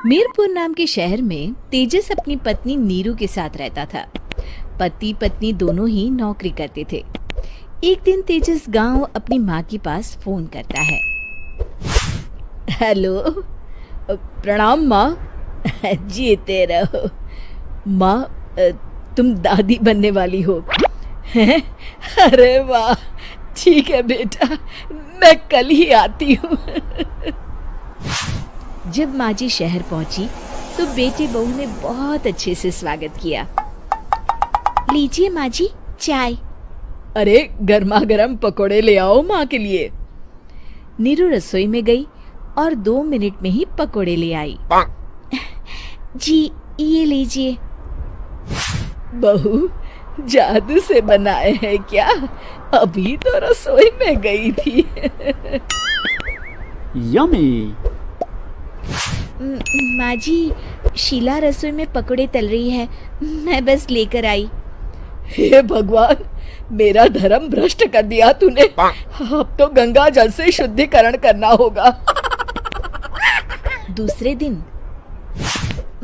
मीरपुर नाम के शहर में तेजस अपनी पत्नी नीरू के साथ रहता था। पति पत्नी दोनों ही नौकरी करते थे। एक दिन तेजस गांव अपनी माँ के पास फोन करता है। हेलो, प्रणाम माँ। जीते रहो माँ, तुम दादी बनने वाली हो। अरे वाह, ठीक है बेटा, मैं कल ही आती हूँ। जब माँ जी शहर पहुंची तो बेटे बहू ने बहुत अच्छे से स्वागत किया। लीजिए माँ जी चाय। अरे गर्मा गर्म पकोड़े ले आओ माँ के लिए। नीरू रसोई में गई और 2 मिनट में ही पकोड़े ले आई। जी ये लीजिए। बहू जादू से बनाए हैं क्या? अभी तो रसोई में गई थी। यम्मी। माँ जी, शीला रसोई में पकोड़े तल रही है, मैं बस लेकर आई। हे भगवान, मेरा धर्म भ्रष्ट कर दिया तूने। अब तो गंगा जल से शुद्धिकरण करना होगा। दूसरे दिन,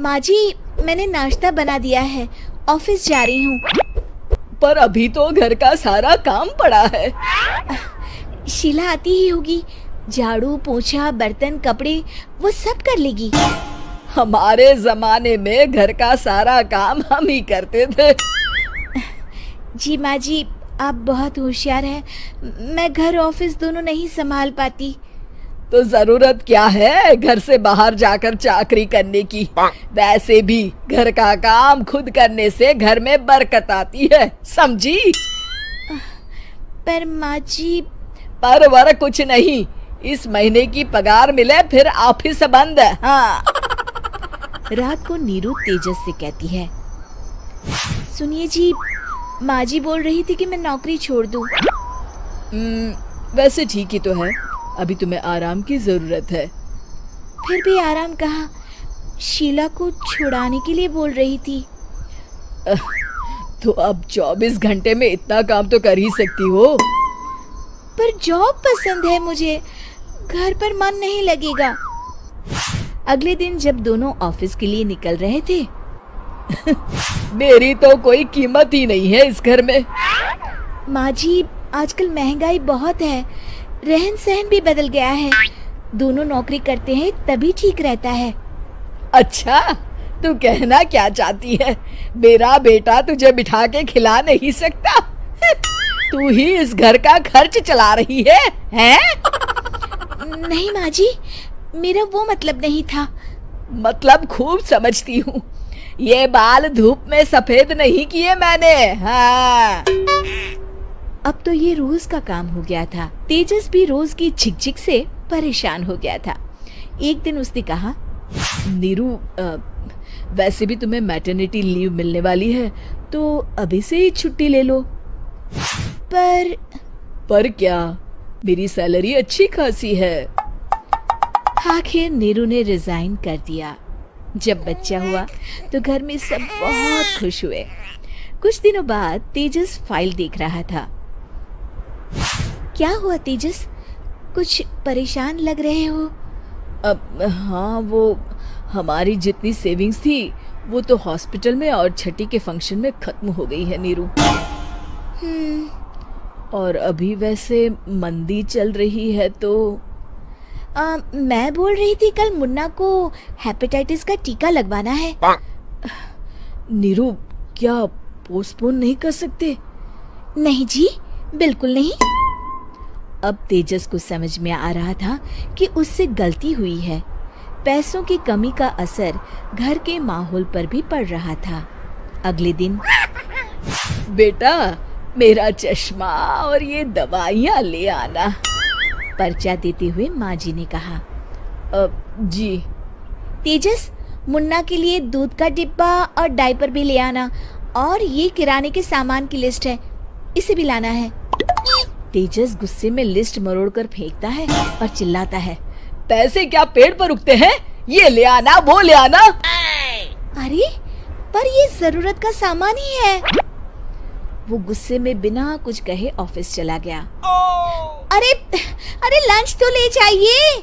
माँ जी मैंने नाश्ता बना दिया है, ऑफिस जा रही हूँ। पर अभी तो घर का सारा काम पड़ा है। शीला आती ही होगी, झाड़ू पोछा बर्तन कपड़े वो सब कर लेगी। हमारे जमाने में घर का सारा काम हम ही करते थे। जी माँ जी, आप बहुत होशियार हैं, मैं घर ऑफिस दोनों नहीं संभाल पाती। तो जरूरत क्या है घर से बाहर जाकर चाकरी करने की? वैसे भी घर का काम खुद करने से घर में बरकत आती है, समझी? पर माँ जी। पर वर कुछ नहीं, इस महीने की पगार मिले फिर ऑफिस बंद है। हाँ। रात को नीरू तेजस से कहती है, सुनिए जी, माँ जी बोल रही थी कि मैं नौकरी छोड़ दूं। वैसे ठीक ही तो है, अभी तुम्हें आराम की जरूरत है। फिर भी आराम कहाँ, शीला को छुड़ाने के लिए बोल रही थी। तो अब 24 घंटे में इतना काम तो कर ही सकती हो। पर जॉब पसंद है मुझे, घर पर मन नहीं लगेगा। अगले दिन जब दोनों ऑफिस के लिए निकल रहे थे, मेरी तो कोई कीमत ही नहीं है इस घर में। माँ जी, आजकल महंगाई बहुत है, रहन सहन भी बदल गया है, दोनों नौकरी करते हैं तभी ठीक रहता है। अच्छा, तू कहना क्या चाहती है? मेरा बेटा तुझे बिठा के खिला नहीं सकता? तू ही इस घर का खर्च चला रही है, हैं? नहीं माँ जी, मेरा वो मतलब नहीं था। मतलब खूब समझती हूँ, ये बाल धूप में सफेद नहीं किए मैंने। हाँ। अब तो ये रोज का काम हो गया था। तेजस भी रोज की झिकझिक से परेशान हो गया था। एक दिन उसने कहा, नीरू, वैसे भी तुम्हें मैटरनिटी लीव मिलने वाली है, तो अभी से ही छुट्टी ले लो। पर क्या, मेरी सैलरी अच्छी खासी है। आखिर नीरू ने रिजाइन कर दिया। जब बच्चा हुआ तो घर में सब बहुत खुश हुए। कुछ दिनों बाद तेजस फाइल देख रहा था। क्या हुआ तेजस, कुछ परेशान लग रहे हो? अब हाँ, वो हमारी जितनी सेविंग्स थी वो तो हॉस्पिटल में और छठी के फंक्शन में खत्म हो गई है नीरू। और अभी वैसे मंदी चल रही है तो मैं बोल रही थी कल मुन्ना को हेपेटाइटिस का टीका लगवाना है। नीरू, क्या पोस्टपोन नहीं कर सकते? नहीं जी, बिल्कुल नहीं। अब तेजस को समझ में आ रहा था कि उससे गलती हुई है। पैसों की कमी का असर घर के माहौल पर भी पड़ रहा था। अगले दिन, बेटा मेरा चश्मा और ये दवाइयाँ ले आना, पर्चा देते हुए माँ जी ने कहा। जी। तेजस, मुन्ना के लिए दूध का डिब्बा और डायपर भी ले आना, और ये किराने के सामान की लिस्ट है, इसे भी लाना है। तेजस गुस्से में लिस्ट मरोड़कर फेंकता है और चिल्लाता है, पैसे क्या पेड़ पर उगते हैं? ये ले आना, वो ले आना। अरे पर ये जरूरत का सामान ही है। वो गुस्से में बिना कुछ कहे ऑफिस चला गया। अरे लंच तो ले जाइए।